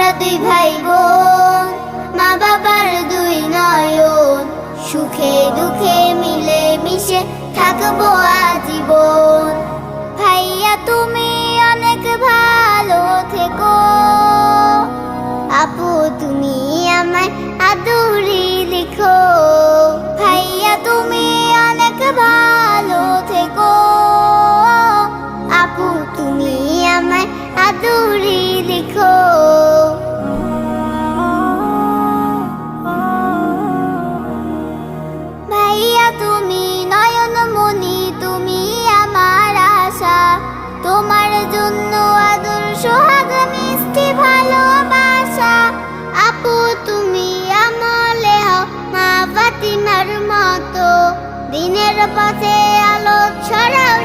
আমরা দুই ভাই বোন, মা বাবার দুই নয়ন, সুখে দুঃখে মিলে মিশে থাকবো আজীবন। ভাইয়া তুমি অনেক ভালো থেকো, আপু তুমি আমায় আদুরি লিখো। ভাইয়া তুমি অনেক ভালো থেকো, আপু তুমি আমায় আদুরি লিখো। ভাইয়া তুমি নয়নমণি, তুমি আমার আশা, তোমার জন্য আদর সোহাগ মিষ্টি ভালোবাসা। আপু তুমি আমলে হও মা ফাতিমার মতো, দিনের পথে আলো ছড়াও